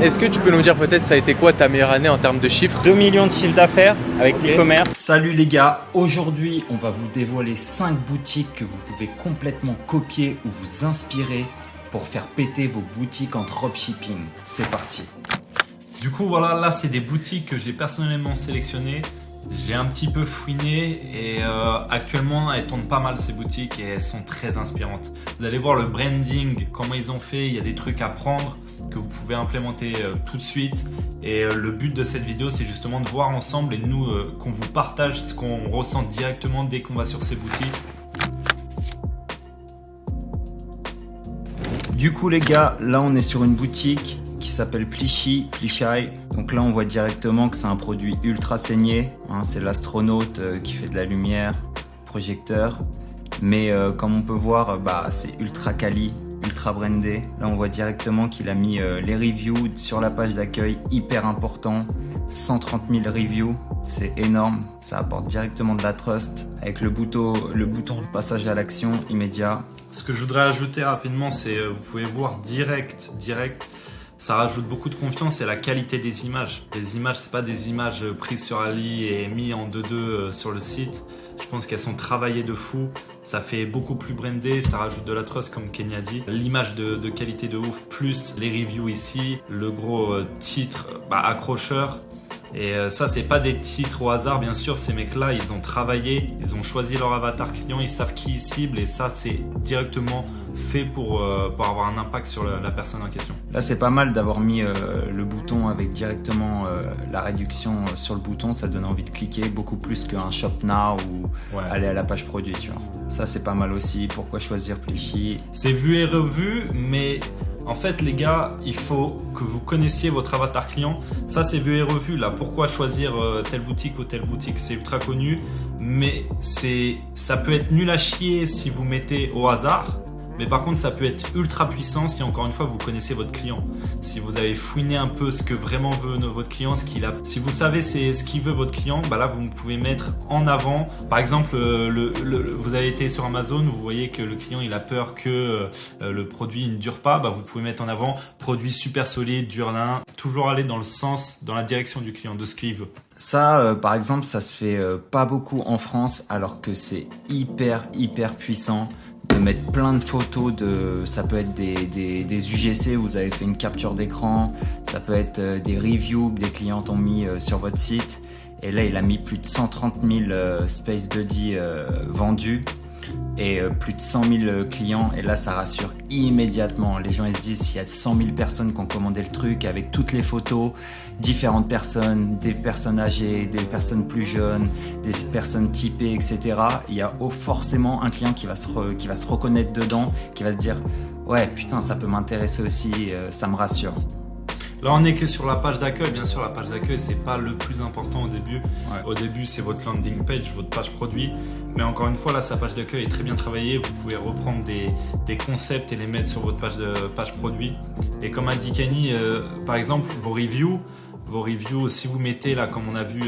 Est-ce que tu peux nous dire peut-être ça a été quoi ta meilleure année en termes de chiffres? 2 millions de chiffre d'affaires avec Ok. l'e-commerce. Salut les gars, aujourd'hui on va vous dévoiler 5 boutiques que vous pouvez complètement copier ou vous inspirer pour faire péter vos boutiques en dropshipping. C'est parti. Du coup voilà, là c'est des boutiques que j'ai personnellement sélectionnées. J'ai un petit peu fouiné et actuellement elles tournent pas mal ces boutiques et elles sont très inspirantes. Vous allez voir le branding, comment ils ont fait, il y a des trucs à prendre que vous pouvez implémenter tout de suite. Et le but de cette vidéo c'est justement de voir ensemble et nous qu'on vous partage ce qu'on ressent directement dès qu'on va sur ces boutiques. Du coup les gars, là on est sur une boutique qui s'appelle Plichy. Donc là on voit directement que c'est un produit ultra saigné, hein, c'est l'astronaute qui fait de la lumière, projecteur. Mais comme on peut voir, c'est ultra quali, ultra brandé. Là on voit directement qu'il a mis les reviews sur la page d'accueil, hyper important. 130 000 reviews, c'est énorme, ça apporte directement de la trust avec le bouton de passage à l'action immédiat. Ce que je voudrais ajouter rapidement, c'est vous pouvez voir direct. Ça rajoute beaucoup de confiance et la qualité des images. Les images, c'est pas des images prises sur Ali et mises en 2-2 sur le site. Je pense qu'elles sont travaillées de fou. Ça fait beaucoup plus brandé, ça rajoute de la trust comme Kenny a dit. L'image de qualité de ouf, plus les reviews ici, le gros titre accrocheur. Et ça, c'est pas des titres au hasard, bien sûr. Ces mecs-là, ils ont travaillé, ils ont choisi leur avatar client, ils savent qui ils ciblent et ça, c'est directement fait pour avoir un impact sur la personne en question. Là c'est pas mal d'avoir mis le bouton avec directement la réduction sur le bouton, ça donne envie de cliquer beaucoup plus qu'un Shop Now ou aller à la page produit, tu vois. Ça c'est pas mal aussi, pourquoi choisir Plichy? C'est vu et revu, mais en fait les gars, il faut que vous connaissiez votre avatar client. Ça c'est vu et revu, là pourquoi choisir telle boutique ou telle boutique, c'est ultra connu, mais ça peut être nul à chier si vous mettez au hasard. Mais par contre, ça peut être ultra puissant si encore une fois vous connaissez votre client. Si vous avez fouiné un peu ce que vraiment veut votre client, si vous savez ce qu'il veut votre client, là vous pouvez mettre en avant. Par exemple, vous avez été sur Amazon, vous voyez que le client il a peur que le produit ne dure pas, vous pouvez mettre en avant produit super solide, dure d'un. Toujours aller dans la direction du client, de ce qu'il veut. Ça, par exemple, ça se fait pas beaucoup en France, alors que c'est hyper puissant. De mettre plein de photos ça peut être des UGC où vous avez fait une capture d'écran, ça peut être des reviews que des clients ont mis sur votre site. Et là, il a mis plus de 130 000 Space Buddy vendus et plus de 100 000 clients. Et là, ça rassure immédiatement. Les gens, ils se disent, s'il y a 100 000 personnes qui ont commandé le truc avec toutes les photos, différentes personnes, des personnes âgées, des personnes plus jeunes, des personnes typées, etc. Il y a forcément un client qui va se reconnaître dedans, qui va se dire, ouais, putain, ça peut m'intéresser aussi, ça me rassure. Là, on n'est que sur la page d'accueil. Bien sûr, la page d'accueil, c'est pas le plus important au début. Ouais. Au début, c'est votre landing page, votre page produit. Mais encore une fois, là, sa page d'accueil est très bien travaillée. Vous pouvez reprendre des concepts et les mettre sur votre page produit. Et comme a dit Kenny, par exemple, vos reviews, si vous mettez là, comme on a vu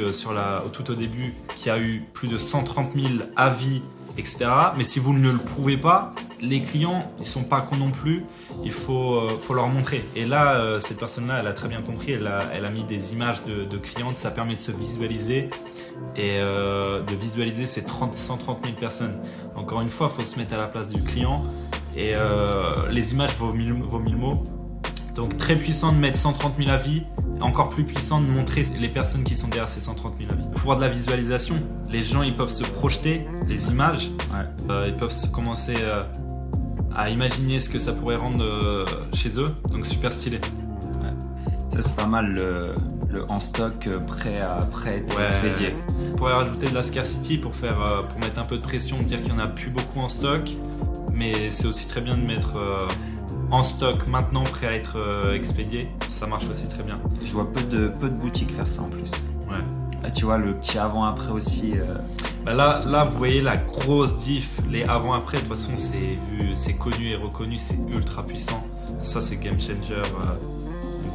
tout au début, qu'il y a eu plus de 130 000 avis, etc. Mais si vous ne le prouvez pas, les clients, ils sont pas cons non plus. Il faut leur montrer. Et là, cette personne-là, elle a très bien compris. Elle a mis des images de clientes. Ça permet de se visualiser et de visualiser ces 130 000 personnes. Encore une fois, il faut se mettre à la place du client. Et les images vaut 1000 mots. Donc très puissant de mettre 130 000 avis. Encore plus puissant de montrer les personnes qui sont derrière ces 130 000 avis. Le pouvoir de la visualisation. Les gens, ils peuvent se projeter, les images. Ils peuvent commencer à imaginer ce que ça pourrait rendre chez eux. Donc super stylé. Ouais. Ça, c'est pas mal le en stock prêt à être expédié. On pourrait rajouter de la scarcity pour mettre un peu de pression, dire qu'il n'y en a plus beaucoup en stock. Mais c'est aussi très bien de mettre en stock maintenant prêt à être expédié. Ça marche aussi très bien. Je vois peu de boutiques faire ça en plus. Ouais. Là, tu vois le petit avant-après aussi. Là, vous voyez la grosse diff, les avant-après. De toute façon, c'est connu et reconnu, c'est ultra puissant. Ça, c'est game changer.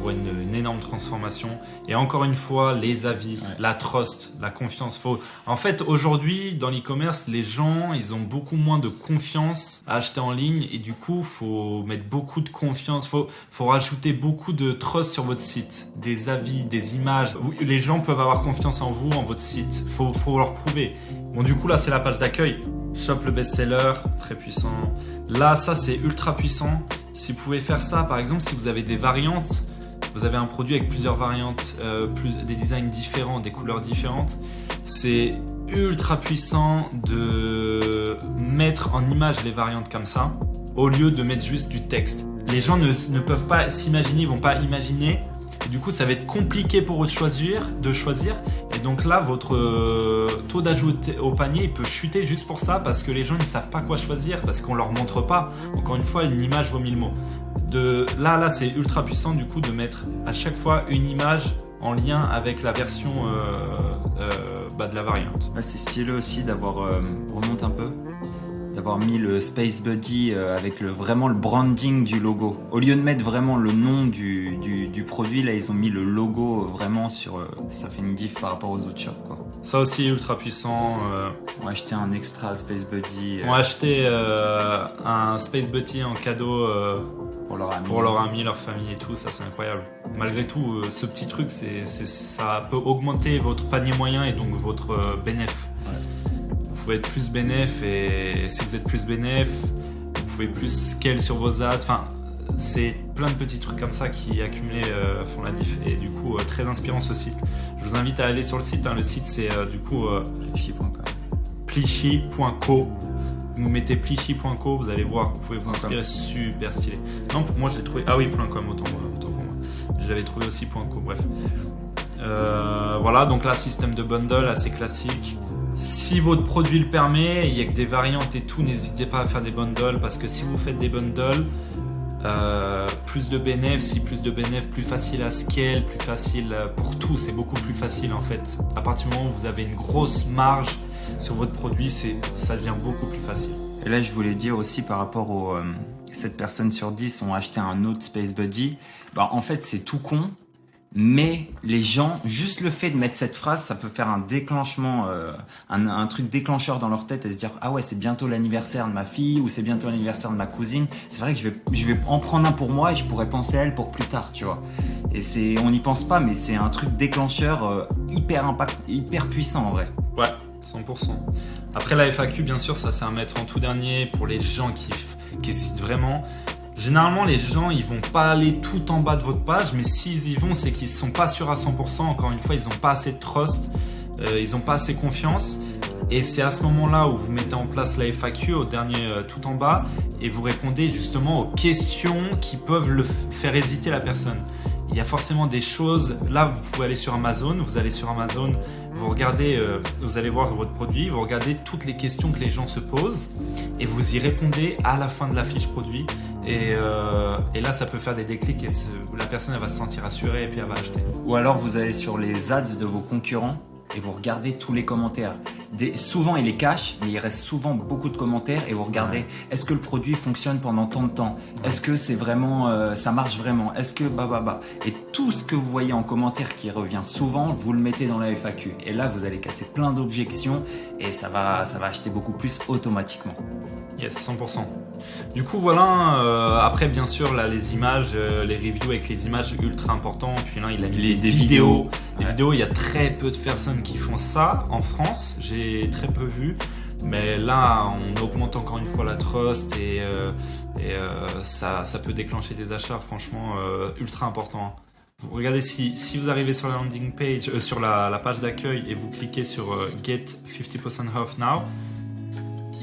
voit une énorme transformation. Et encore une fois, les avis, la trust, la confiance. En fait, aujourd'hui, dans l'e-commerce, les gens, ils ont beaucoup moins de confiance à acheter en ligne et du coup, faut mettre beaucoup de confiance. Faut rajouter beaucoup de trust sur votre site, des avis, des images. Les gens peuvent avoir confiance en vous, en votre site. Faut leur prouver. Bon, du coup, là, c'est la page d'accueil. Shop le best-seller, très puissant. Là, ça, c'est ultra puissant. Si vous pouvez faire ça, par exemple, si vous avez des variantes, vous avez un produit avec plusieurs variantes, des designs différents, des couleurs différentes, c'est ultra puissant de mettre en image les variantes comme ça, au lieu de mettre juste du texte. Les gens ne peuvent pas s'imaginer, ils vont pas imaginer. Du coup, ça va être compliqué pour eux de choisir. Et donc là, votre taux d'ajout au panier, il peut chuter juste pour ça, parce que les gens ne savent pas quoi choisir, parce qu'on leur montre pas. Encore une fois, une image vaut 1000 mots. Là, c'est ultra puissant du coup de mettre à chaque fois une image en lien avec la version de la variante. Là, c'est stylé aussi d'avoir remonte un peu. D'avoir mis le Space Buddy avec vraiment le branding du logo. Au lieu de mettre vraiment le nom du produit, là ils ont mis le logo vraiment sur... ça fait une diff par rapport aux autres shops, quoi. Ça aussi ultra puissant. On va acheter un extra Space Buddy. On va acheter un Space Buddy en cadeau pour leurs amis, leur famille et tout. Ça c'est incroyable. Malgré tout, ce petit truc, ça peut augmenter votre panier moyen et donc votre bénéfice. Vous pouvez être plus bénéf, et si vous êtes plus bénéf, vous pouvez plus scale sur vos ads. Enfin, c'est plein de petits trucs comme ça qui accumulés font la diff. Et du coup, très inspirant ce site. Je vous invite à aller sur le site. Le site, c'est du coup plichy.co. Vous mettez plichy.co, vous allez voir, vous pouvez vous inspirer, super stylé. Non, pour moi, je l'ai trouvé. Ah oui, .com, autant pour moi. Je l'avais trouvé aussi .co, bref. Voilà, donc là, système de bundle assez classique. Si votre produit le permet, il n'y a que des variantes et tout, n'hésitez pas à faire des bundles, parce que si vous faites des bundles, plus de bénéfices, plus facile à scale, plus facile pour tout, c'est beaucoup plus facile en fait. À partir du moment où vous avez une grosse marge sur votre produit, ça devient beaucoup plus facile. Et là, je voulais dire aussi par rapport aux 7 personnes sur 10 ont acheté un autre Space Buddy. En fait, c'est tout con. Mais les gens, juste le fait de mettre cette phrase, ça peut faire un déclenchement, un truc déclencheur dans leur tête et se dire ah ouais, c'est bientôt l'anniversaire de ma fille ou c'est bientôt l'anniversaire de ma cousine. C'est vrai que je vais en prendre un pour moi et je pourrais penser à elle pour plus tard, tu vois. Et on n'y pense pas, mais c'est un truc déclencheur hyper puissant en vrai. Ouais, 100%. Après la FAQ, bien sûr, ça c'est à mettre en tout dernier pour les gens qui hésitent vraiment. Généralement, les gens, ils vont pas aller tout en bas de votre page, mais s'ils y vont, c'est qu'ils sont pas sûrs à 100%. Encore une fois, ils ont pas assez de trust, ils ont pas assez confiance. Et c'est à ce moment-là où vous mettez en place la FAQ au dernier tout en bas et vous répondez justement aux questions qui peuvent faire hésiter la personne. Il y a forcément des choses. Là, vous pouvez aller sur Amazon. Vous allez sur Amazon, vous regardez, vous allez voir votre produit, vous regardez toutes les questions que les gens se posent et vous y répondez à la fin de la fiche produit. Et là, ça peut faire des déclics et la personne elle va se sentir assurée et puis elle va acheter. Ou alors, vous allez sur les ads de vos concurrents et vous regardez tous les commentaires. Souvent, ils les cachent, mais il reste souvent beaucoup de commentaires et vous regardez est-ce que le produit fonctionne pendant tant de temps ? Est-ce que c'est vraiment, ça marche vraiment ? Est-ce que Et tout ce que vous voyez en commentaire qui revient souvent, vous le mettez dans la FAQ. Et là, vous allez casser plein d'objections et ça va acheter beaucoup plus automatiquement. Yes, 100%. Du coup, voilà. Après, bien sûr, là, les images, les reviews avec les images ultra importants. Puis là, il a mis des vidéos. Les vidéos, il y a très peu de personnes qui font ça en France. J'ai très peu vu. Mais là, on augmente encore une fois la trust et ça peut déclencher des achats, franchement, ultra importants. Vous regardez, si vous arrivez sur la landing page, sur la page d'accueil et vous cliquez sur Get 50% off now,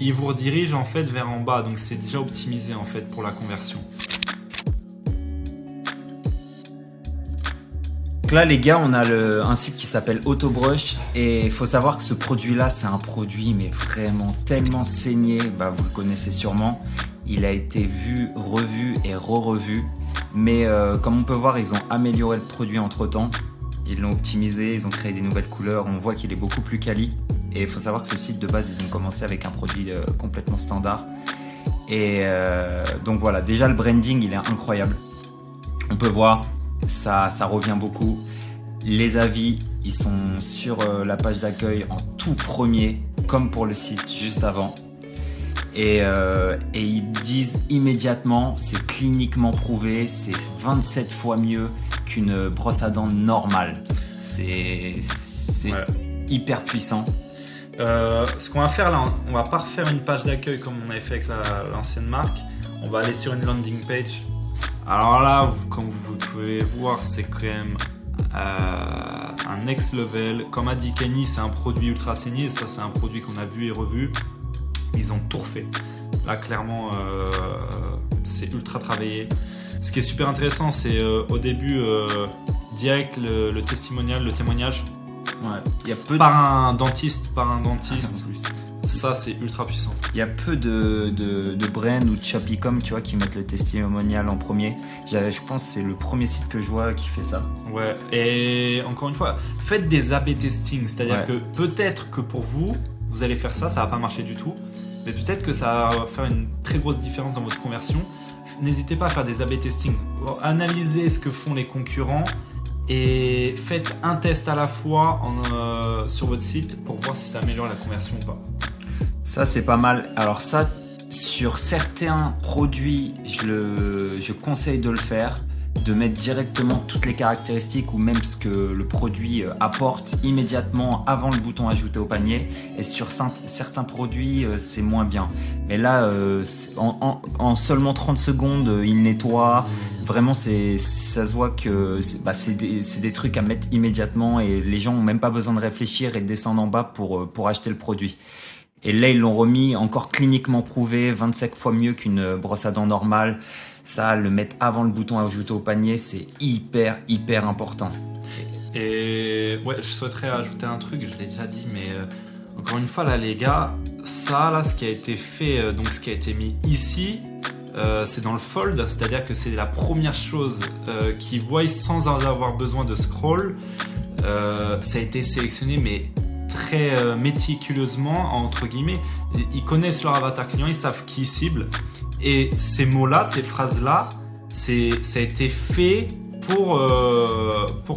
il vous redirige en fait vers en bas, donc c'est déjà optimisé en fait pour la conversion. Donc là les gars, on a un site qui s'appelle Autobrush et il faut savoir que ce produit là c'est un produit mais vraiment tellement saigné, vous le connaissez sûrement. Il a été vu, revu et re-revu, mais comme on peut voir ils ont amélioré le produit entre temps. Ils l'ont optimisé, ils ont créé des nouvelles couleurs, on voit qu'il est beaucoup plus quali. Et il faut savoir que ce site de base, ils ont commencé avec un produit complètement standard. Et donc voilà, déjà le branding, il est incroyable. On peut voir ça revient beaucoup. Les avis, ils sont sur la page d'accueil en tout premier, comme pour le site juste avant. Et ils disent immédiatement, c'est cliniquement prouvé, c'est 27 fois mieux qu'une brosse à dents normale. C'est hyper puissant. Ce qu'on va faire là, on va pas refaire une page d'accueil comme on avait fait avec l'ancienne marque. On va aller sur une landing page. Alors là, comme vous pouvez voir, c'est quand même un next level. Comme a dit Kenny, c'est un produit ultra saigné. Ça, c'est un produit qu'on a vu et revu. Ils ont tout refait. Là, clairement, c'est ultra travaillé. Ce qui est super intéressant, c'est au début, direct le testimonial, le témoignage. Ouais. Il y a peu par un dentiste. Ça, c'est ultra puissant. Il y a peu de brands ou de Shopee.com, tu vois, qui mettent le testimonial en premier. Je pense que c'est le premier site que je vois qui fait ça. Ouais, et encore une fois, faites des A/B testing. C'est-à-dire que peut-être que pour vous, vous allez faire ça, ça va pas marcher du tout. Mais peut-être que ça va faire une très grosse différence dans votre conversion. N'hésitez pas à faire des A/B testing. Analysez ce que font les concurrents et faites un test à la fois sur votre site pour voir si ça améliore la conversion ou pas. Ça, c'est pas mal. Alors ça, sur certains produits, je conseille de le faire, de mettre directement toutes les caractéristiques ou même ce que le produit apporte immédiatement avant le bouton ajouter au panier. Et sur certains produits, c'est moins bien. Mais là, en seulement 30 secondes, il nettoie. Vraiment, ça se voit que c'est des trucs à mettre immédiatement et les gens n'ont même pas besoin de réfléchir et de descendre en bas pour acheter le produit. Et là, ils l'ont remis encore cliniquement prouvé, 25 fois mieux qu'une brosse à dents normale. Ça, le mettre avant le bouton ajouter au panier, c'est hyper important. Et ouais, je souhaiterais ajouter un truc, je l'ai déjà dit, mais encore une fois, là, les gars, ça, là, ce qui a été fait, donc ce qui a été mis ici, c'est dans le fold, c'est-à-dire que c'est la première chose qu'ils voient sans avoir besoin de scroll. Ça a été sélectionné, mais très méticuleusement, entre guillemets. Ils connaissent leur avatar client, ils savent qui ils ciblent. Et ces mots-là, ces phrases-là, ça a été fait pour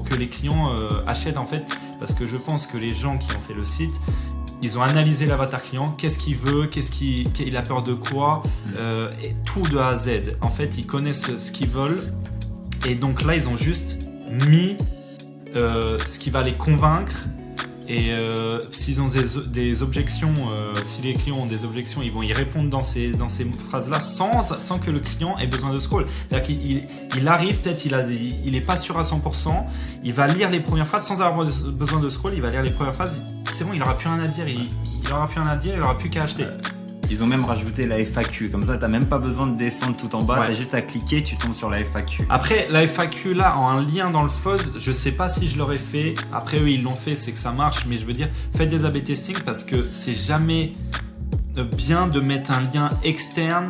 que les clients achètent, en fait. Parce que je pense que les gens qui ont fait le site, ils ont analysé l'avatar client, qu'est-ce qu'il veut, il a peur de quoi, et tout de A à Z. En fait, ils connaissent ce qu'ils veulent. Et donc là, ils ont juste mis ce qui va les convaincre. Et s'ils ont des objections, si les clients ont des objections, ils vont y répondre dans ces phrases-là sans que le client ait besoin de scroll. C'est-à-dire qu'il arrive, peut-être il est pas sûr à 100%, il va lire les premières phrases sans avoir besoin de scroll, il va lire les premières phrases, c'est bon, il n'aura plus rien à dire, il n'aura plus qu'à acheter. Ils ont même rajouté la FAQ, comme ça t'as même pas besoin de descendre tout en bas, t'as juste à cliquer, tu tombes sur la FAQ. Après, la FAQ là, en un lien dans le fold, je sais pas si je l'aurais fait. Après eux ils l'ont fait, c'est que ça marche, mais je veux dire, faites des A/B testing parce que c'est jamais bien de mettre un lien externe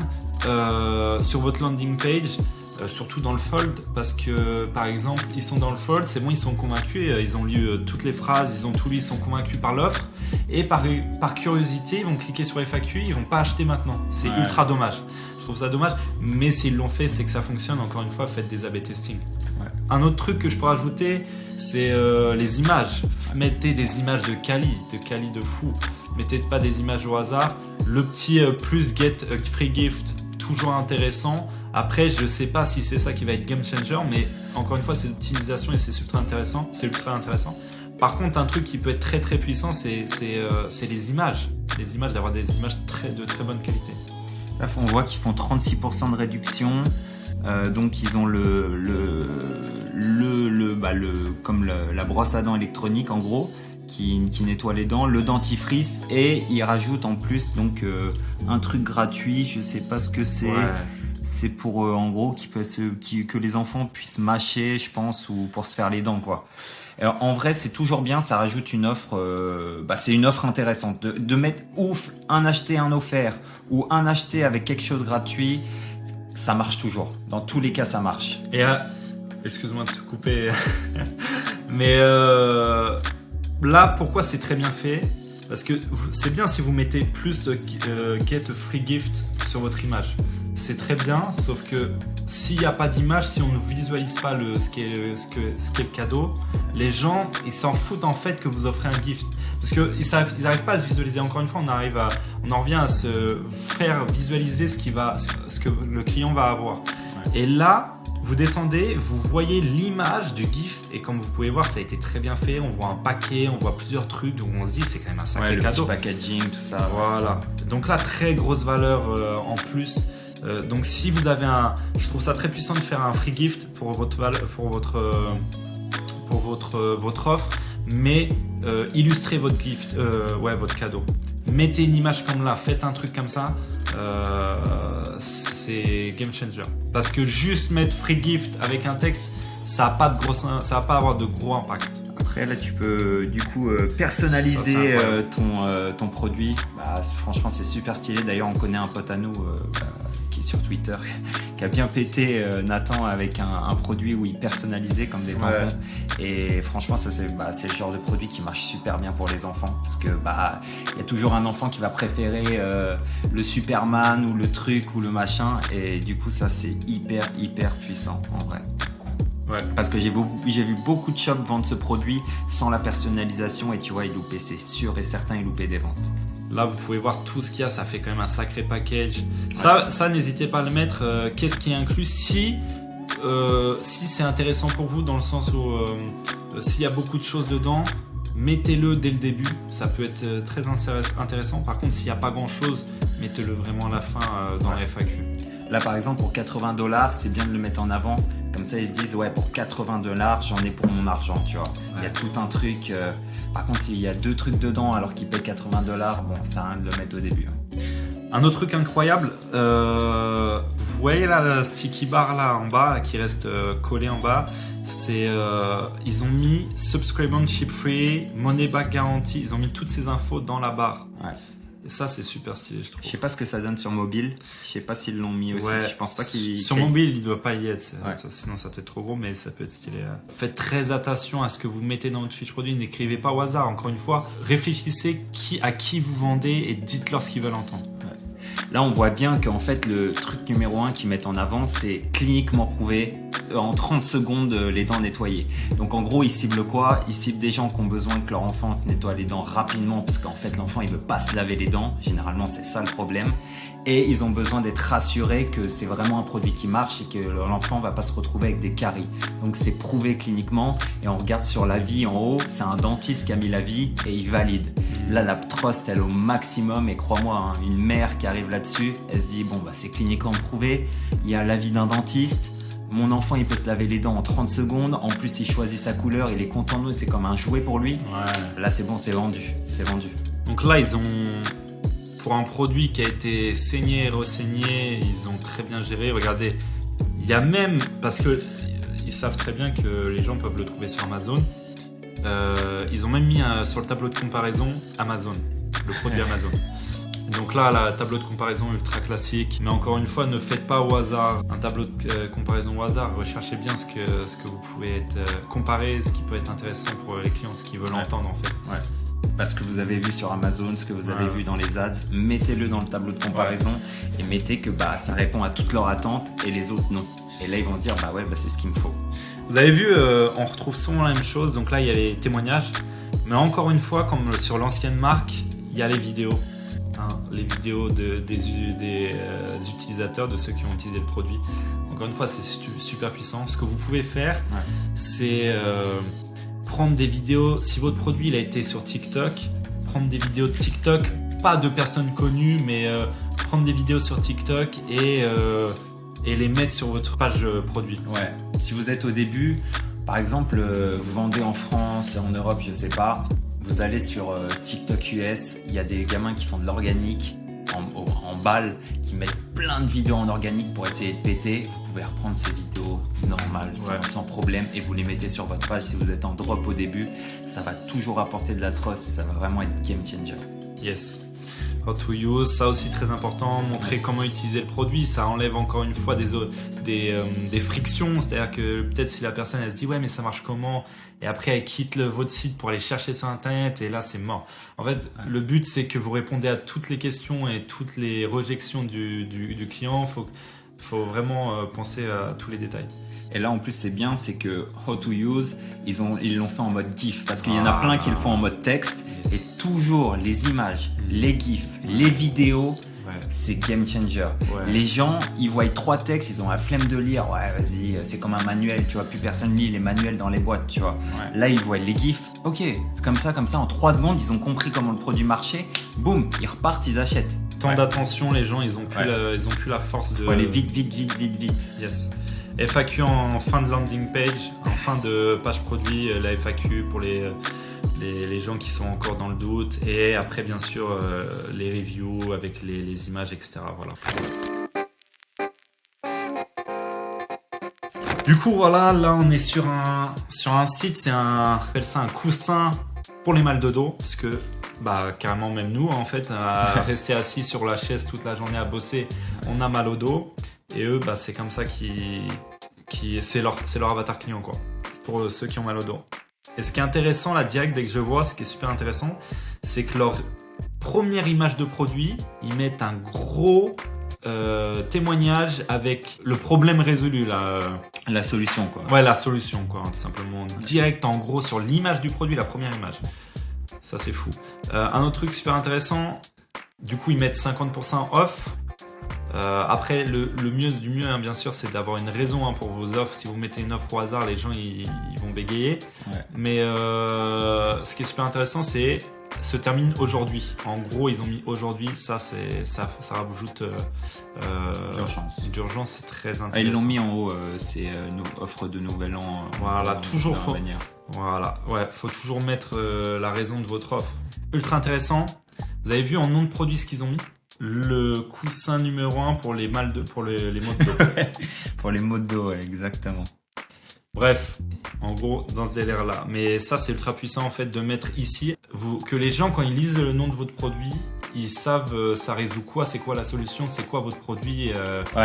sur votre landing page. Surtout dans le fold, parce que par exemple ils sont dans le fold, c'est bon, ils sont convaincus, ils ont lu toutes les phrases, ils ont tout lu, ils sont convaincus par l'offre, et par curiosité ils vont cliquer sur FAQ, ils vont pas acheter maintenant. C'est ultra dommage, je trouve ça dommage, mais s'ils l'ont fait, c'est que ça fonctionne. Encore une fois, faites des A/B testing. Un autre truc que je peux rajouter, c'est les images. Mettez des images de quali de fou, mettez pas des images au hasard. Le petit plus get free gift, toujours intéressant. Après, je sais pas si c'est ça qui va être game changer, mais encore une fois, c'est l'optimisation et c'est ultra intéressant. Par contre, un truc qui peut être très très puissant, c'est les images. Les images, d'avoir des images de très bonne qualité. Là, on voit qu'ils font 36% de réduction. Donc, ils ont comme la brosse à dents électronique, en gros, qui nettoie les dents, le dentifrice, et ils rajoutent en plus donc un truc gratuit. Je sais pas ce que c'est. Ouais. C'est pour en gros que les enfants puissent mâcher, je pense, ou pour se faire les dents, quoi. Alors, en vrai, c'est toujours bien, ça rajoute une offre, c'est une offre intéressante. De mettre un acheté, un offert, ou un acheté avec quelque chose gratuit, ça marche toujours. Dans tous les cas, ça marche. Et excuse-moi de te couper, mais là, pourquoi c'est très bien fait ? Parce que c'est bien si vous mettez plus de get free gift sur votre image. c'est très bien, sauf que s'il n'y a pas d'image, si on ne visualise pas ce qu'est le cadeau, les gens, ils s'en foutent en fait que vous offrez un gift. Parce qu'ils n'arrivent pas à se visualiser. Encore une fois, on en revient à se faire visualiser ce que le client va avoir. Ouais. Et là, vous descendez, vous voyez l'image du gift et comme vous pouvez voir, ça a été très bien fait. On voit un paquet, on voit plusieurs trucs, donc on se dit c'est quand même un sacré cadeau. Le petit packaging, tout ça. Voilà. Donc là, très grosse valeur en plus. Donc si vous avez je trouve ça très puissant de faire un free gift pour votre offre, mais illustrez votre gift, votre cadeau. Mettez une image comme là, faites un truc comme ça. C'est game changer. Parce que juste mettre free gift avec un texte, ça va pas avoir de gros impact. Après là tu peux du coup personnaliser ton produit. Franchement c'est super stylé. D'ailleurs on connaît un pote à nous qui est sur Twitter qui a bien pété Nathan avec un produit où il personnalisait comme des tampons. Et franchement ça c'est le genre de produit qui marche super bien pour les enfants parce que y a toujours un enfant qui va préférer le Superman ou le truc ou le machin et du coup ça c'est hyper puissant en vrai. Ouais. Parce que j'ai vu beaucoup de shops vendre ce produit sans la personnalisation et tu vois, c'est sûr et certain, ils loupaient des ventes. Là, vous pouvez voir tout ce qu'il y a, ça fait quand même un sacré package. Ouais. Ça n'hésitez pas à le mettre. Qu'est-ce qui est inclus si c'est intéressant pour vous, dans le sens où s'il y a beaucoup de choses dedans, mettez-le dès le début. Ça peut être très intéressant. Par contre, s'il n'y a pas grand-chose, mettez-le vraiment à la fin dans la FAQ. Là, par exemple, pour $80, c'est bien de le mettre en avant. Comme ça, ils se disent, ouais, pour $80, j'en ai pour mon argent, tu vois. Il y a tout un truc. Par contre, s'il y a 2 trucs dedans alors qu'ils payent $80, bon, ça sert à rien de le mettre au début. Un autre truc incroyable, vous voyez là, le sticky bar là en bas, qui reste collé en bas, ils ont mis subscription ship free, money back guarantee, ils ont mis toutes ces infos dans la barre. Ouais. Et ça, c'est super stylé, je trouve. Je sais pas ce que ça donne sur mobile. Je sais pas s'ils l'ont mis aussi. Ouais. Je pense pas qu'il. Sur mobile, il doit pas y être. Sinon, ça peut être trop gros, mais ça peut être stylé. Faites très attention à ce que vous mettez dans votre fiche produit. N'écrivez pas au hasard. Encore une fois, réfléchissez à qui vous vendez et dites-leur ce qu'ils veulent entendre. Ouais. Là, on voit bien qu'en fait, le truc numéro 1 qu'ils mettent en avant, c'est cliniquement prouvé. En 30 secondes, les dents nettoyées. Donc en gros, ils ciblent quoi? Ils ciblent des gens qui ont besoin que leur enfant se nettoie les dents rapidement parce qu'en fait, l'enfant, il veut pas se laver les dents. Généralement, c'est ça le problème. Et ils ont besoin d'être rassurés que c'est vraiment un produit qui marche et que l'enfant va pas se retrouver avec des caries. Donc c'est prouvé cliniquement et on regarde sur l'avis en haut, c'est un dentiste qui a mis l'avis et il valide. Là, la trust, elle est au maximum et crois-moi, une mère qui arrive là-dessus, elle se dit bon c'est cliniquement prouvé, il y a l'avis d'un dentiste. Mon enfant, il peut se laver les dents en 30 secondes. En plus, il choisit sa couleur, il est content de nous, c'est comme un jouet pour lui. Ouais. Là, c'est bon, c'est vendu. Donc là, ils ont, pour un produit qui a été saigné et ressaigné, ils ont très bien géré. Regardez, il y a même, parce qu'ils savent très bien que les gens peuvent le trouver sur Amazon, ils ont même mis sur le tableau de comparaison Amazon, le produit Amazon. Donc là, la tableau de comparaison ultra classique. Mais encore une fois, ne faites pas au hasard un tableau de comparaison au hasard. Recherchez bien ce que vous pouvez comparer, ce qui peut être intéressant pour les clients, ce qu'ils veulent entendre en fait. Ouais. Parce que vous avez vu sur Amazon, ce que vous avez vu dans les ads, mettez-le dans le tableau de comparaison et mettez que ça répond à toutes leurs attentes et les autres non. Et là, ils vont se dire c'est ce qu'il me faut. Vous avez vu, on retrouve souvent la même chose. Donc là, il y a les témoignages. Mais encore une fois, comme sur l'ancienne marque, il y a les vidéos. Les vidéos des utilisateurs, de ceux qui ont utilisé le produit. Encore une fois, c'est super puissant. Ce que vous pouvez faire, c'est prendre des vidéos. Si votre produit il a été sur TikTok, prendre des vidéos de TikTok, pas de personnes connues, mais prendre des vidéos sur TikTok et les mettre sur votre page produit. Ouais. Si vous êtes au début, par exemple, vous vendez en France, en Europe, je sais pas. Vous allez sur TikTok US, il y a des gamins qui font de l'organique en balle, qui mettent plein de vidéos en organique pour essayer de péter. Vous pouvez reprendre ces vidéos normales, sans problème, et vous les mettez sur votre page. Si vous êtes en drop au début, ça va toujours apporter de la trust, ça va vraiment être game changer. Yes. How to use, ça aussi très important. Montrer comment utiliser le produit, ça enlève encore une fois des frictions. C'est-à-dire que peut-être si la personne elle se dit ouais mais ça marche comment, et après elle quitte votre site pour aller chercher sur internet et là c'est mort. En fait, le but c'est que vous répondez à toutes les questions et toutes les rejections du client. Faut vraiment penser à tous les détails. Et là en plus c'est bien, c'est que How to Use, ils l'ont fait en mode GIF, parce qu'il y en a plein qui le font en mode texte, et toujours les images, les GIFs, les vidéos, c'est game changer. Les gens, ils voient 3 textes, ils ont la flemme de lire, ouais vas-y, c'est comme un manuel, tu vois, plus personne lit les manuels dans les boîtes, tu vois. Là ils voient les GIFs, ok, comme ça, en 3 secondes, ils ont compris comment le produit marchait, boum, ils repartent, ils achètent. Tant d'attention, les gens, ils ont plus la force de... Faut aller vite. Yes. FAQ en fin de landing page, en fin de page produit, la FAQ pour les gens qui sont encore dans le doute, et après bien sûr les reviews avec les images, etc. Voilà. Du coup voilà, là on est sur un site, on appelle ça un coussin pour les mal de dos, parce que carrément même nous en fait, à rester assis sur la chaise toute la journée à bosser, on a mal au dos. Et eux, c'est comme ça c'est leur avatar client, quoi, pour ceux qui ont mal au dos. Et ce qui est intéressant là, direct, dès que je vois, ce qui est super intéressant, c'est que leur première image de produit, ils mettent un gros témoignage avec le problème résolu, là. La solution, quoi. Ouais, la solution, quoi, tout simplement. Direct, en gros, sur l'image du produit, la première image. Ça, c'est fou. Un autre truc super intéressant, du coup, ils mettent 50% off. Après, le mieux du mieux, hein, bien sûr, c'est d'avoir une raison pour vos offres. Si vous mettez une offre au hasard, les gens ils vont bégayer. Mais ce qui est super intéressant, c'est se termine aujourd'hui. En gros, ils ont mis aujourd'hui. Ça rajoute d'urgence. C'est très intéressant. Ils l'ont mis en haut. C'est offre de nouvel an. Voilà, toujours faut. Voilà, faut toujours mettre la raison de votre offre. Ultra intéressant. Vous avez vu en nom de produit ce qu'ils ont mis? Le coussin numéro 1 pour les maux de dos. Pour les maux de dos, exactement. Bref, en gros, dans ce délire-là. Mais ça, c'est ultra puissant, en fait, de mettre ici, que les gens, quand ils lisent le nom de votre produit, ils savent ça résout quoi, c'est quoi la solution, c'est quoi votre produit,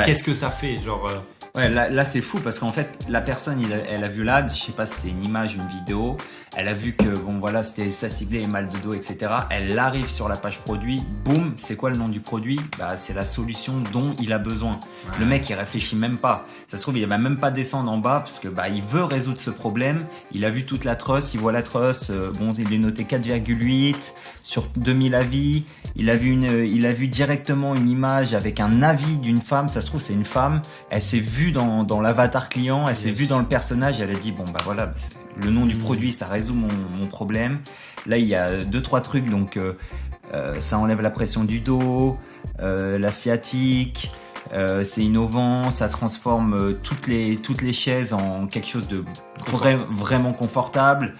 qu'est-ce que ça fait, genre... Ouais, là c'est fou parce qu'en fait la personne elle a vu l'ad, je sais pas si c'est une image, une vidéo, elle a vu que bon voilà c'était ça ciblé et mal de dos etc. Elle arrive sur la page produit, boum, c'est quoi le nom du produit? C'est la solution dont il a besoin. Le mec il réfléchit même pas. Ça se trouve il va même pas descendre en bas parce que il veut résoudre ce problème. Il a vu toute la truss, il voit la truss, il est noté 4,8 sur 2000 avis. Il a vu directement une image avec un avis d'une femme. Ça se trouve c'est une femme. Elle s'est vue dans l'avatar client, elle s'est vue dans le personnage, elle a dit bon voilà, le nom du produit ça résout mon problème. Là il y a 2-3 trucs, donc ça enlève la pression du dos, la sciatique, c'est innovant, ça transforme toutes les chaises en quelque chose de vraiment confortable.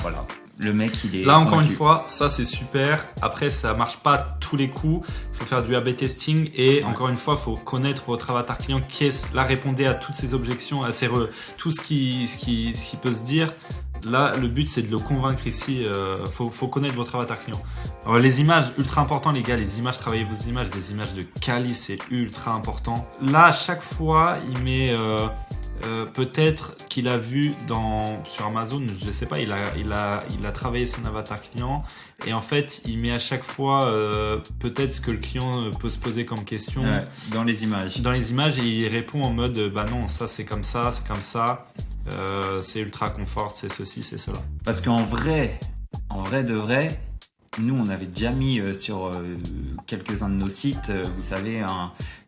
Voilà. Le mec, il est... Là, encore une fois, ça, c'est super. Après, ça marche pas tous les coups. Il faut faire du A/B testing. Et encore une fois, il faut connaître votre avatar client. Là, répondez à toutes ces objections, à tout ce qui peut se dire. Là, le but, c'est de le convaincre ici. Faut connaître votre avatar client. Alors, les images, ultra important, les gars. Les images, travaillez vos images. Des images de quali, c'est ultra important. Là, à chaque fois, il met... peut-être qu'il a vu sur Amazon, je sais pas, il a travaillé son avatar client et en fait il met à chaque fois peut-être ce que le client peut se poser comme question dans les images et il répond en mode non, ça c'est comme ça, c'est ultra confort, c'est ceci, c'est cela. Parce qu'en vrai de vrai, nous on avait déjà mis sur quelques-uns de nos sites, vous savez,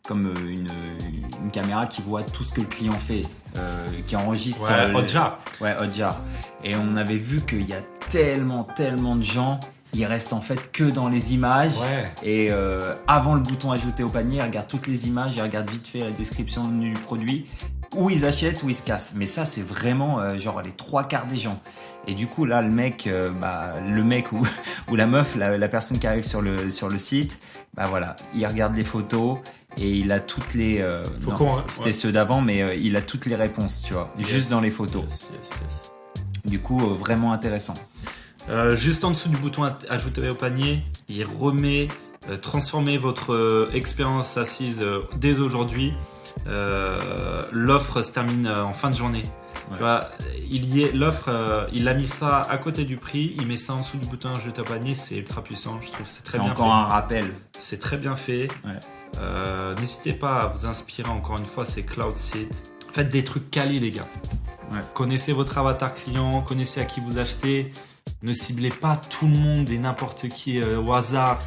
comme une caméra qui voit tout ce que le client fait, qui enregistre Hotjar. Hotjar. Et on avait vu qu'il y a tellement de gens, ils restent en fait que dans les images. Et avant le bouton ajouter au panier, ils regardent toutes les images, ils regardent vite fait la description du produit, où ils achètent, où ils se cassent. Mais ça c'est vraiment genre les 3/4 des gens. Et du coup là le mec ou la meuf, la personne qui arrive sur le site, voilà, il regarde les photos et il a toutes les c'était ceux d'avant, mais il a toutes les réponses, tu vois, juste dans les photos. Yes. Du coup vraiment intéressant. Juste en dessous du bouton ajouter au panier, il remet Transformez votre expérience assise dès aujourd'hui. L'offre se termine en fin de journée. Ouais. Tu vois, l'offre, il a mis ça à côté du prix, il met ça en dessous du bouton je te panier, c'est ultra puissant. Je trouve que c'est très bien fait. C'est encore un rappel. C'est très bien fait. Ouais. N'hésitez pas à vous inspirer, encore une fois, c'est Cloudseed. Faites des trucs quali, les gars. Ouais. Connaissez votre avatar client, connaissez à qui vous achetez. Ne ciblez pas tout le monde et n'importe qui au hasard.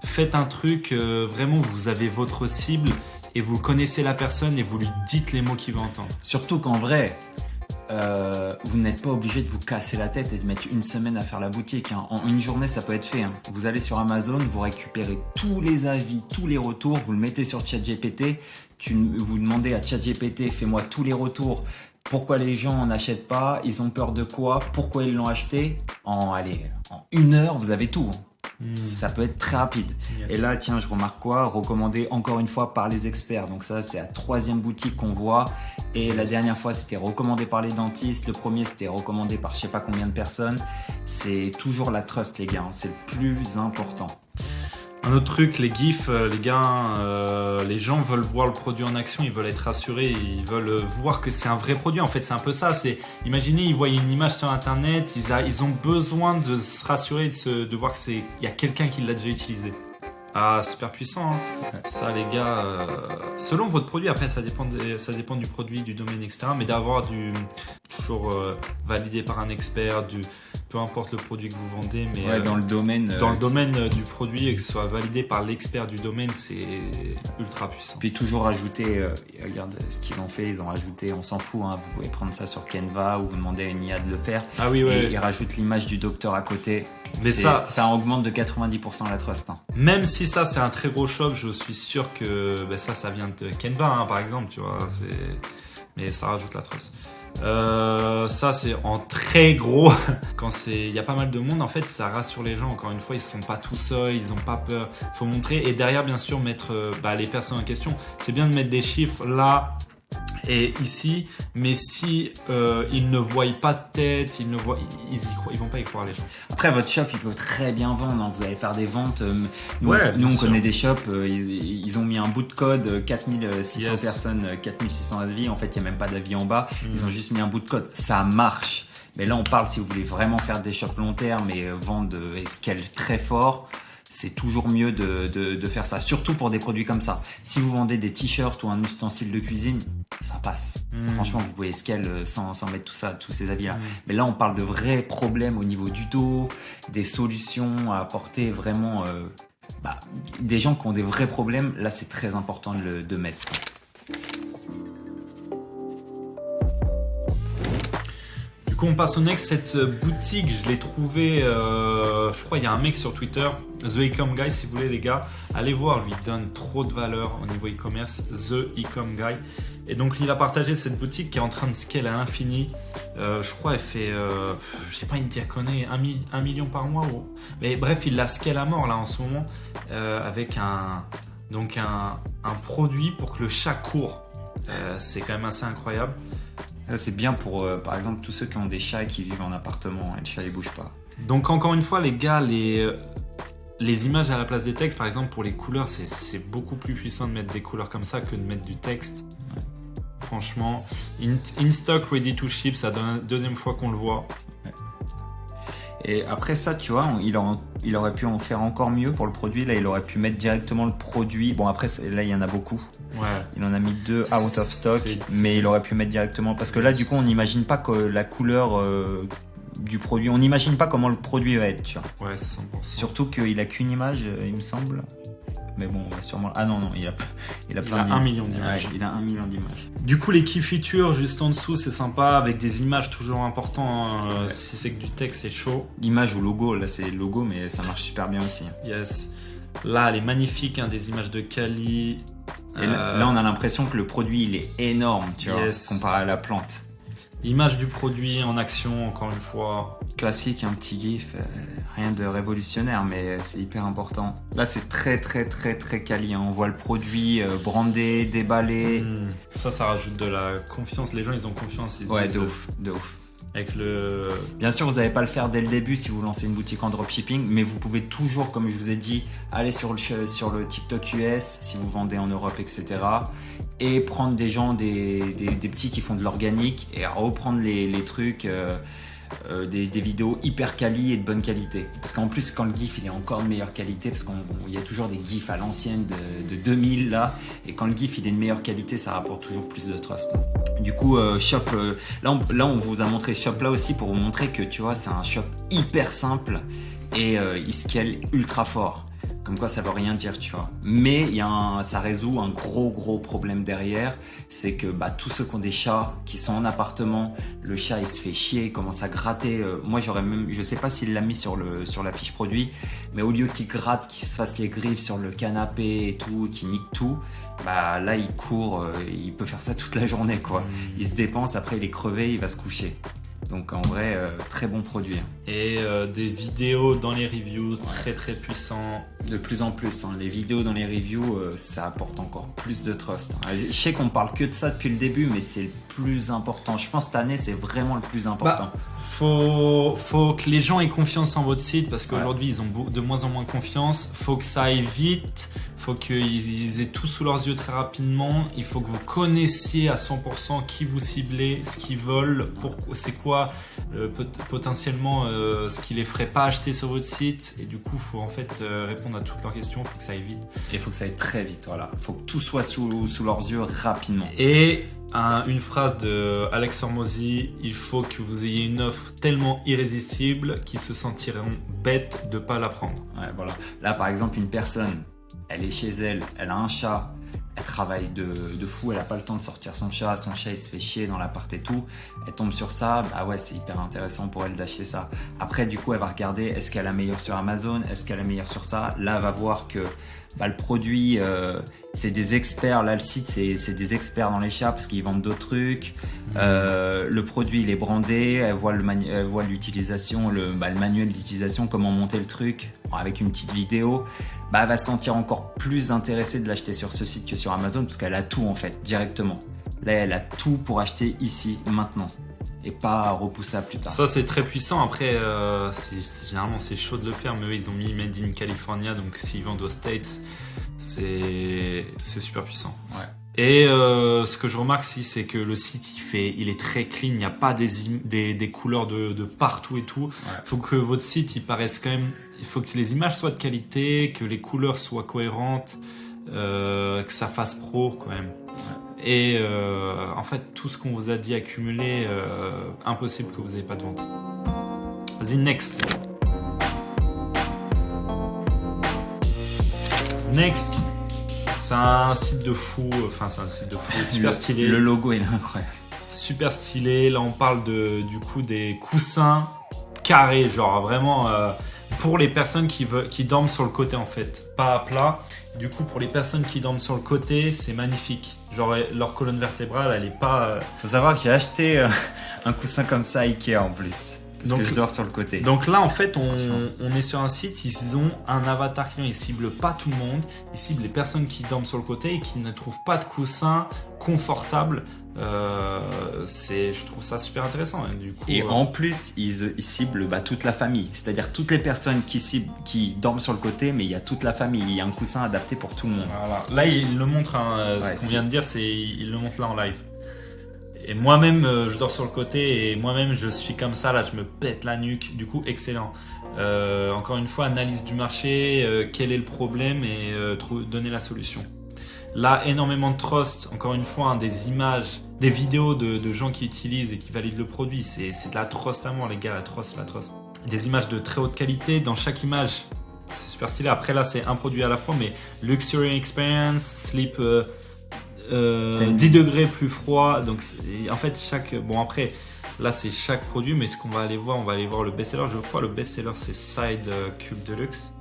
Faites un truc, vraiment, vous avez votre cible et vous connaissez la personne et vous lui dites les mots qu'il veut entendre. Surtout qu'en vrai, vous n'êtes pas obligé de vous casser la tête et de mettre une semaine à faire la boutique. Hein. En une journée, ça peut être fait. Hein. Vous allez sur Amazon, vous récupérez tous les avis, tous les retours, vous le mettez sur ChatGPT. Vous demandez à ChatGPT, fais-moi tous les retours. Pourquoi les gens n'achètent pas? Ils ont peur de quoi? Pourquoi ils l'ont acheté? En 1 heure, vous avez tout. Ça peut être très rapide. Yes. Et là, tiens, je remarque quoi? Recommandé encore une fois par les experts. Donc ça, c'est la 3e boutique qu'on voit. Et la dernière fois, c'était recommandé par les dentistes. Le premier, c'était recommandé par je sais pas combien de personnes. C'est toujours la trust, les gars. C'est le plus important. Un autre truc, les GIFs, les gars, les gens veulent voir le produit en action, ils veulent être rassurés, ils veulent voir que c'est un vrai produit. En fait, c'est un peu ça. Imaginez, ils voient une image sur Internet, ils ont besoin de se rassurer, de voir qu'il y a quelqu'un qui l'a déjà utilisé. Ah, super puissant. Hein. Ça, les gars, selon votre produit, après, ça dépend du produit, du domaine, etc. Mais d'avoir toujours validé par un expert, peu importe le produit que vous vendez, mais ouais, dans le domaine, du produit et que ce soit validé par l'expert du domaine, c'est ultra puissant. Puis toujours ajouter, regarde ce qu'ils ont fait, ils ont rajouté, on s'en fout, hein, vous pouvez prendre ça sur Canva ou vous demandez à une IA de le faire. Ah oui, ouais. Et ils rajoutent l'image du docteur à côté. Mais ça augmente de 90% la trust. Hein. Même si ça c'est un très gros shop, je suis sûr que ça vient de Canva, hein, par exemple, tu vois. Mais ça rajoute la trust. Ça c'est en très gros. Quand il y a pas mal de monde, en fait, ça rassure les gens. Encore une fois, ils sont pas tout seuls, ils ont pas peur. Faut montrer et derrière, bien sûr, mettre les personnes en question. C'est bien de mettre des chiffres là et ici, mais si ils ne voient pas de tête, ils vont pas y croire, les gens. Après, votre shop, il peut très bien vendre. Hein. Vous allez faire des ventes. Nous, on connaît des shops. Ils ont mis un bout de code, 4600 personnes, 4600 avis. En fait, il n'y a même pas d'avis en bas. Ils ont juste mis un bout de code. Ça marche. Mais là, on parle si vous voulez vraiment faire des shops long terme et vendre et scale très fort. C'est toujours mieux de faire ça, surtout pour des produits comme ça. Si vous vendez des t-shirts ou un ustensile de cuisine, ça passe. Franchement, vous pouvez scale sans mettre tous ces avis-là. Mais là, on parle de vrais problèmes au niveau du dos, des solutions à apporter vraiment... des gens qui ont des vrais problèmes, là, c'est très important de mettre. Du coup, on passe au next. Cette boutique, je l'ai trouvée, je crois il y a un mec sur Twitter, The E-Com Guy, si vous voulez, les gars, allez voir, lui donne trop de valeur au niveau e-commerce, The E-Com Guy. Et donc, il a partagé cette boutique qui est en train de scale à l'infini. Je crois elle fait, je sais pas une diaconée, 1 million par mois. Mais bref, il la scale à mort là en ce moment avec un produit pour que le chat court. C'est quand même assez incroyable. Ça, c'est bien pour, par exemple, tous ceux qui ont des chats et qui vivent en appartement et le chat, il bouge pas. Donc, encore une fois, les gars, les images à la place des textes, par exemple, pour les couleurs, c'est beaucoup plus puissant de mettre des couleurs comme ça que de mettre du texte. Ouais. Franchement, in stock, ready to ship, ça donne la 2e fois qu'on le voit. Ouais. Et après ça, tu vois, il aurait pu en faire encore mieux pour le produit. Là, il aurait pu mettre directement le produit. Bon, après, là, il y en a beaucoup. Ouais. Il en a mis 2 out of stock, mais il aurait pu mettre directement. Parce que là, du coup, on n'imagine pas que la couleur du produit, on n'imagine pas comment le produit va être, tu vois. Ouais, 100%. Surtout qu'il a qu'une image, il me semble. Mais bon, sûrement. Ah non, il a plein d'images. 1 million d'images. Ouais, il a 1 million d'images. Du coup, les key features juste en dessous, c'est sympa, avec des images toujours importantes. Ouais. Si c'est que du texte, c'est chaud. L'image ou logo, là, c'est le logo, mais ça marche super bien aussi. Yes. Là, elle est magnifique, hein, des images de Kali. Et là, on a l'impression que le produit, il est énorme, tu vois, comparé à la plante. Image du produit en action, encore une fois. Classique, un petit gif, rien de révolutionnaire, mais c'est hyper important. Là, c'est très, très, très, très quali. Hein. On voit le produit brandé, déballé. Ça rajoute de la confiance. Les gens, ils ont confiance. Ouais, de ouf. avec le... Bien sûr, vous n'allez pas le faire dès le début si vous lancez une boutique en dropshipping, mais vous pouvez toujours, comme je vous ai dit, aller sur le TikTok US si vous vendez en Europe, etc. Et prendre des gens, des petits qui font de l'organique et reprendre les trucs, des vidéos hyper quali et de bonne qualité. Parce qu'en plus, quand le GIF il est encore de meilleure qualité, parce qu'il y a toujours des GIFs à l'ancienne de 2000 là, et quand le GIF il est de meilleure qualité, ça rapporte toujours plus de trust. Du coup, shop, là on vous a montré shop là aussi pour vous montrer que tu vois, c'est un shop hyper simple et il scale ultra fort. Comme quoi ça veut rien dire, tu vois. Mais ça résout un gros problème derrière. C'est que tous ceux qui ont des chats, qui sont en appartement, le chat il se fait chier, il commence à gratter. Moi je sais pas s'il l'a mis sur la fiche produit, mais au lieu qu'il gratte, qu'il se fasse les griffes sur le canapé et tout, qu'il nique tout, là il court, il peut faire ça toute la journée quoi. Il se dépense, après il est crevé, il va se coucher. Donc en vrai, très bon produit. Et des vidéos dans les reviews, très puissants. De plus en plus, les vidéos dans les reviews, ça apporte encore plus de trust. Je sais qu'on parle que de ça depuis le début, mais c'est le plus important. Je pense que cette année, c'est vraiment le plus important. Faut que les gens aient confiance en votre site, parce qu'aujourd'hui, ils ont de moins en moins confiance. Faut que ça aille vite. Faut qu'ils aient tout sous leurs yeux très rapidement. Il faut que vous connaissiez à 100% qui vous ciblez, ce qu'ils veulent, c'est quoi potentiellement ce qui les ferait pas acheter sur votre site. Et du coup, faut en fait répondre à toutes leurs questions. Faut que ça aille vite. Et il faut que ça aille très vite. Voilà. Faut que tout soit sous leurs yeux rapidement. Et une phrase de Alex Hormozy: il faut que vous ayez une offre tellement irrésistible qu'ils se sentiront bêtes de pas la prendre. Ouais, voilà. Là, par exemple, une personne, elle est chez elle, elle a un chat, elle travaille de fou, elle a pas le temps de sortir son chat il se fait chier dans l'appart et tout, elle tombe sur ça, c'est hyper intéressant pour elle d'acheter ça. Après du coup elle va regarder, est-ce qu'elle a la meilleure sur Amazon, est-ce qu'elle a la meilleure sur ça, là elle va voir que le produit c'est des experts, là le site c'est des experts dans les chats parce qu'ils vendent d'autres trucs. Le produit il est brandé, elle voit l'utilisation, le manuel d'utilisation, comment monter le truc avec une petite vidéo. Elle va se sentir encore plus intéressée de l'acheter sur ce site que sur Amazon parce qu'elle a tout en fait directement. Là elle a tout pour acheter ici maintenant et pas repousser à plus tard. Ça c'est très puissant. Après généralement c'est chaud de le faire, mais eux ils ont mis Made in California, donc s'ils vendent aux States c'est super puissant. Ouais. Et ce que je remarque aussi, c'est que le site il est très clean, il n'y a pas des couleurs de partout et tout. Il faut que votre site il paraisse quand même, il faut que les images soient de qualité, que les couleurs soient cohérentes, que ça fasse pro quand même. Ouais. Et en fait tout ce qu'on vous a dit accumulé, impossible que vous n'ayez pas de vente. Vas-y, next. C'est un site de fou, super stylé. Le logo il est incroyable. Super stylé, là on parle du coup des coussins carrés, genre vraiment pour les personnes qui dorment sur le côté en fait, pas à plat. Du coup pour les personnes qui dorment sur le côté, c'est magnifique. Genre leur colonne vertébrale elle est pas... Faut savoir que j'ai acheté un coussin comme ça à Ikea en plus. Parce que je dors sur le côté. Donc là, en fait, on est sur un site, ils ont un avatar client, ils ciblent pas tout le monde, ils ciblent les personnes qui dorment sur le côté et qui ne trouvent pas de coussin confortable. Je trouve ça super intéressant. Du coup, et en plus, ils ciblent toute la famille. C'est-à-dire toutes les personnes qui dorment sur le côté, mais il y a toute la famille. Il y a un coussin adapté pour tout le monde. Voilà. Là, il le montre, ce qu'on vient de dire, il le montre là en live. Et moi-même, je dors sur le côté et moi-même, je suis comme ça, là, je me pète la nuque. Du coup, excellent. Encore une fois, analyse du marché, quel est le problème et donner la solution. Là, énormément de trust. Encore une fois, des images, des vidéos de gens qui utilisent et qui valident le produit. C'est de la trust à mort, les gars, la trust. Des images de très haute qualité. Dans chaque image, c'est super stylé. Après, là, c'est un produit à la fois, mais Luxury Experience, Sleep... 10 degrés plus froid, donc en fait après là c'est chaque produit, mais ce qu'on va aller voir, on va aller voir le best-seller. Je crois le best-seller c'est Side Cube Deluxe.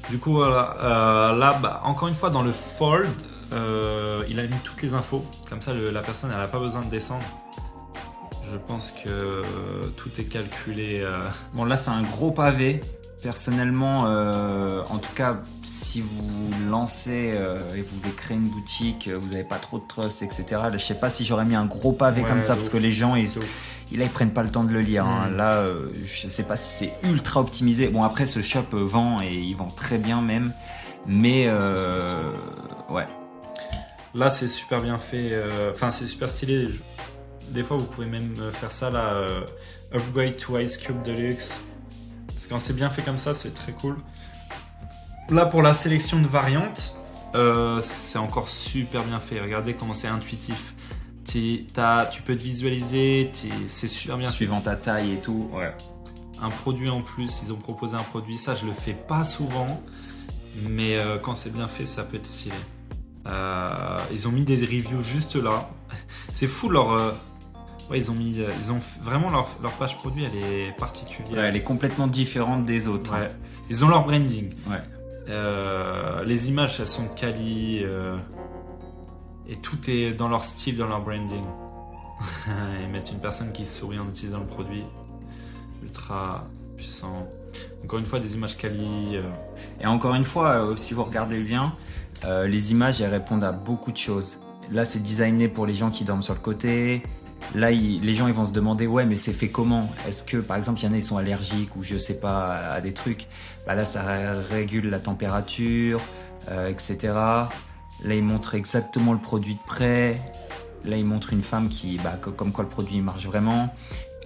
Du coup voilà, là encore une fois dans le fold il a mis toutes les infos, comme ça la personne elle a pas besoin de descendre. Je pense que tout est calculé. Bon là c'est un gros pavé. Personnellement, en tout cas, si vous lancez et vous voulez créer une boutique, vous n'avez pas trop de trust, etc. Là, je sais pas si j'aurais mis un gros pavé comme ça, parce que les gens, ils prennent pas le temps de le lire. Hein. Là, je sais pas si c'est ultra optimisé. Bon, après, ce shop vend et il vend très bien même, mais ouais. Là, c'est super bien fait. Enfin, c'est super stylé. Des fois, vous pouvez même faire ça là. Upgrade to Ice Cube Deluxe. Parce que quand c'est bien fait comme ça, c'est très cool. Là, pour la sélection de variantes, c'est encore super bien fait. Regardez comment c'est intuitif. Tu peux te visualiser, c'est super bien Suivant ta taille et tout. Ouais. Un produit en plus, ils ont proposé un produit. Ça, je le fais pas souvent. Mais quand c'est bien fait, ça peut être stylé. Ils ont mis des reviews juste là. C'est fou leur... Ouais, ils ont vraiment leur page produit, elle est particulière. Ouais, elle est complètement différente des autres. Ouais. Ils ont leur branding. Ouais. Les images, elles sont quali. Et tout est dans leur style, dans leur branding. Ils mettent une personne qui sourit en utilisant le produit. Ultra puissant. Encore une fois, des images quali. Et encore une fois, si vous regardez bien, les images, elles répondent à beaucoup de choses. Là, c'est designé pour les gens qui dorment sur le côté. Là, les gens ils vont se demander ouais mais c'est fait comment? Est-ce que par exemple il y en a ils sont allergiques ou je sais pas à des trucs? Bah là ça régule la température, etc. Là ils montrent exactement le produit de près. Là ils montrent une femme qui comme quoi le produit marche vraiment.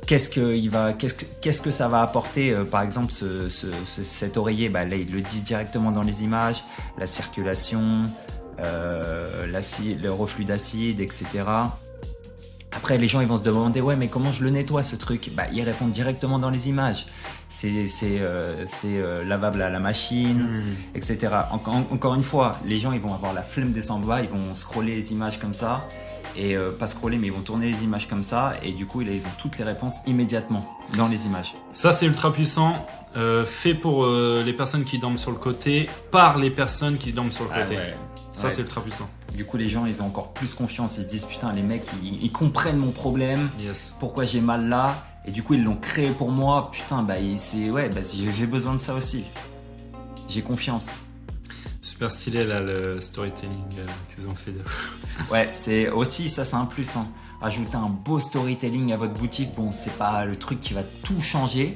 Qu'est-ce que ça va apporter par exemple cet oreiller? Bah là ils le disent directement dans les images. La circulation, le reflux d'acide, etc. Après, les gens ils vont se demander ouais mais comment je le nettoie ce truc? Bah ils répondent directement dans les images. C'est lavable à la machine, etc. Encore une fois, les gens ils vont avoir la flemme des samba, ils vont scroller les images comme ça et pas scroller mais ils vont tourner les images comme ça et du coup là, ils ont toutes les réponses immédiatement dans les images. Ça c'est ultra puissant, fait pour les personnes qui dorment sur le côté, par les personnes qui dorment sur le côté. Ouais. Ça c'est ultra puissant. Du coup, les gens, ils ont encore plus confiance. Ils se disent, putain, les mecs, ils comprennent mon problème. Yes. Pourquoi j'ai mal là. Et du coup, ils l'ont créé pour moi. Putain, j'ai besoin de ça aussi. J'ai confiance. Super stylé, là, le storytelling qu'ils ont fait. Ouais, c'est aussi, ça, c'est un plus. Hein. Ajouter un beau storytelling à votre boutique. Bon, c'est pas le truc qui va tout changer.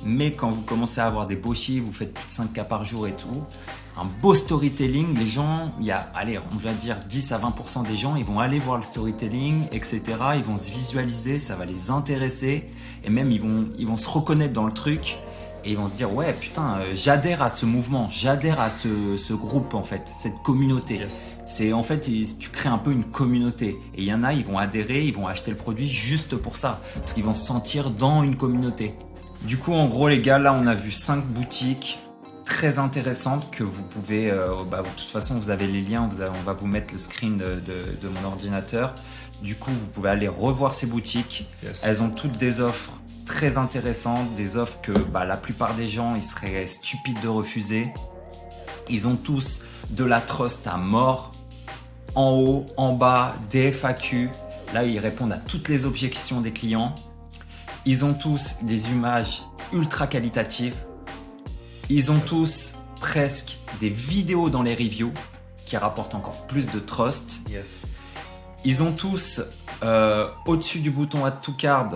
Mais quand vous commencez à avoir des beaux chiffres, vous faites plus de 5 cas par jour et tout, un beau storytelling, les gens, on va dire 10 à 20% des gens, ils vont aller voir le storytelling, etc. Ils vont se visualiser, ça va les intéresser et même ils vont se reconnaître dans le truc et ils vont se dire ouais putain, j'adhère à ce mouvement, j'adhère à ce groupe en fait, cette communauté. Yes. C'est en fait, tu crées un peu une communauté et il y en a, ils vont adhérer, ils vont acheter le produit juste pour ça, parce qu'ils vont se sentir dans une communauté. Du coup, en gros, les gars, là, on a vu 5 boutiques très intéressantes que vous pouvez... de toute façon, vous avez les liens, on va vous mettre le screen de mon ordinateur. Du coup, vous pouvez aller revoir ces boutiques. Yes. Elles ont toutes des offres très intéressantes, des offres que la plupart des gens, ils seraient stupides de refuser. Ils ont tous de la trust à mort, en haut, en bas, des FAQ. Là, ils répondent à toutes les objections des clients. Ils ont tous des images ultra qualitatives. Ils ont tous presque des vidéos dans les reviews qui rapportent encore plus de trust. Yes. Ils ont tous au-dessus du bouton Add to Cart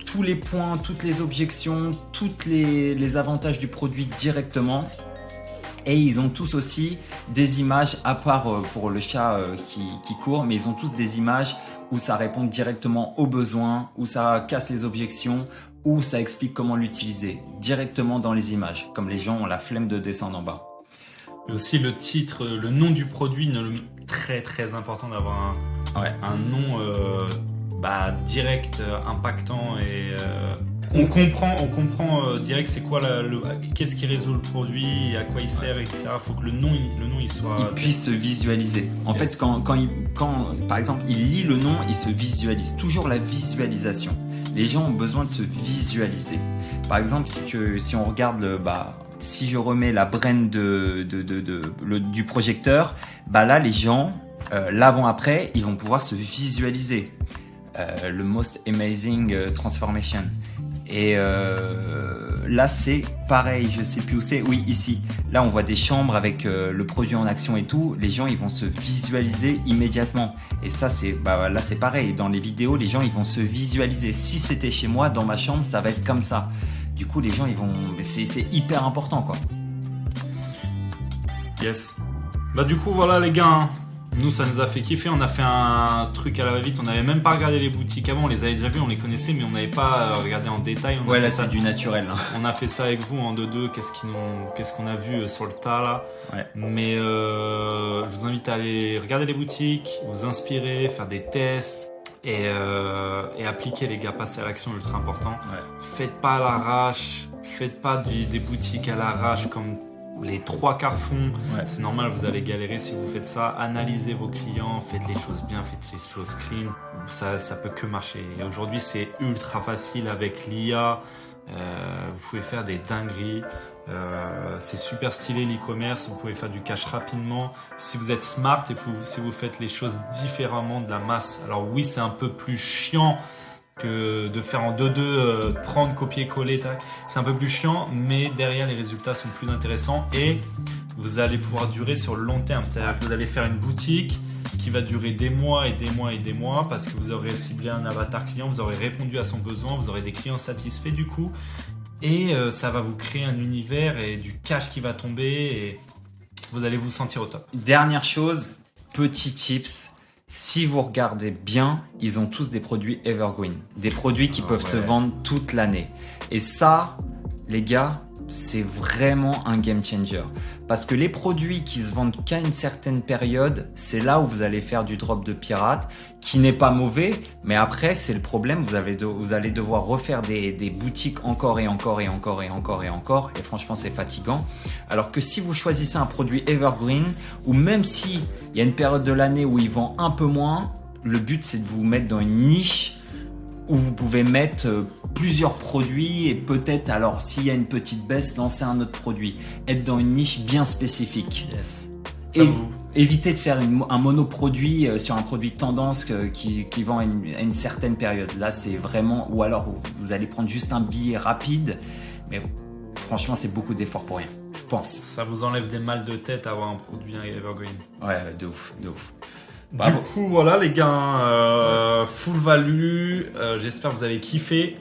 tous les points, toutes les objections, tous les avantages du produit directement. Et ils ont tous aussi des images, à part pour le chat qui court, mais ils ont tous des images où ça répond directement aux besoins, où ça casse les objections, où ça explique comment l'utiliser directement dans les images, comme les gens ont la flemme de descendre en bas. Mais aussi le titre, le nom du produit, très très important d'avoir un nom direct, impactant et on comprend direct c'est quoi qu'est-ce qui résout le produit, à quoi il sert, etc. Faut que le nom il soit... Il puisse se visualiser. En fait, quand par exemple il lit le nom, il se visualise. Toujours la visualisation. Les gens ont besoin de se visualiser. Par exemple, si on regarde si je remets la brand du projecteur, là les gens, l'avant-après, ils vont pouvoir se visualiser. Le most amazing transformation. Et là c'est pareil, je sais plus où c'est. Oui, ici. Là, on voit des chambres avec le produit en action et tout. Les gens, ils vont se visualiser immédiatement. Et ça, là, c'est pareil. Dans les vidéos, les gens, ils vont se visualiser. Si c'était chez moi, dans ma chambre, ça va être comme ça. Du coup, les gens, ils vont. C'est hyper important, quoi. Yes. Bah du coup, voilà les gars. Hein. Nous, ça nous a fait kiffer. On a fait un truc à la va-vite. On n'avait même pas regardé les boutiques avant. On les avait déjà vus, on les connaissait, mais on n'avait pas regardé en détail. Ouais, là, c'est du naturel. Hein. On a fait ça avec vous en 2-2. Qu'est-ce qu'on a vu sur le tas là. Ouais. Mais je vous invite à aller regarder les boutiques, vous inspirer, faire des tests et appliquer les gars. Passer à l'action, ultra important. Ouais. Faites pas à l'arrache. Faites pas des boutiques à l'arrache comme les 3/4 font. Ouais. C'est normal, vous allez galérer si vous faites ça. Analysez vos clients, faites les choses bien, faites les choses clean. Ça peut que marcher. Et aujourd'hui, c'est ultra facile avec l'IA. Vous pouvez faire des dingueries. C'est super stylé l'e-commerce. Vous pouvez faire du cash rapidement. Si vous êtes smart et si vous faites les choses différemment de la masse. Alors oui, c'est un peu plus chiant que de faire en 2-2, prendre, copier-coller, c'est un peu plus chiant, mais derrière les résultats sont plus intéressants et vous allez pouvoir durer sur le long terme. C'est-à-dire que vous allez faire une boutique qui va durer des mois et des mois et des mois parce que vous aurez ciblé un avatar client, vous aurez répondu à son besoin, vous aurez des clients satisfaits du coup et ça va vous créer un univers et du cash qui va tomber et vous allez vous sentir au top. Dernière chose, petit tips. Si vous regardez bien, ils ont tous des produits evergreen, des produits qui peuvent se vendre toute l'année. Et ça, les gars, c'est vraiment un game changer. Parce que les produits qui se vendent qu'à une certaine période, c'est là où vous allez faire du drop de pirate, qui n'est pas mauvais, mais après, c'est le problème, vous allez devoir refaire des boutiques encore et encore et encore et encore et encore, et franchement, c'est fatigant. Alors que si vous choisissez un produit evergreen, ou même si il y a une période de l'année où il vend un peu moins, le but, c'est de vous mettre dans une niche où vous pouvez mettre plusieurs produits et peut-être, alors s'il y a une petite baisse, lancer un autre produit. Être dans une niche bien spécifique. Yes. Évitez de faire un monoproduit sur un produit tendance qui vend à une certaine période. Là, c'est vraiment... Ou alors, vous allez prendre juste un billet rapide. Mais franchement, c'est beaucoup d'efforts pour rien, je pense. Ça vous enlève des mal de tête à avoir un produit evergreen. Ouais, de ouf, de ouf. Du coup, voilà les gars, full value. J'espère que vous avez kiffé.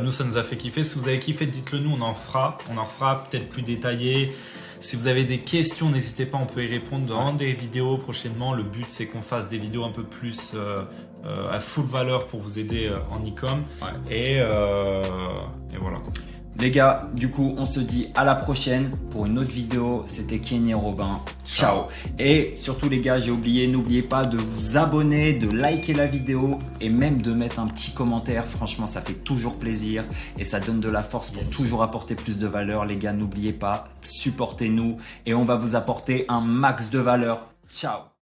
Nous, ça nous a fait kiffer. Si vous avez kiffé, dites-le nous, on en refera peut-être plus détaillé. Si vous avez des questions, n'hésitez pas, on peut y répondre dans des vidéos prochainement. Le but, c'est qu'on fasse des vidéos un peu plus à full valeur pour vous aider en e-com. Ouais. Et voilà. Les gars, du coup, on se dit à la prochaine pour une autre vidéo. C'était Kenny et Robin. Ciao. Et surtout les gars, n'oubliez pas de vous abonner, de liker la vidéo et même de mettre un petit commentaire. Franchement, ça fait toujours plaisir et ça donne de la force pour toujours apporter plus de valeur. Les gars, n'oubliez pas, supportez-nous et on va vous apporter un max de valeur. Ciao.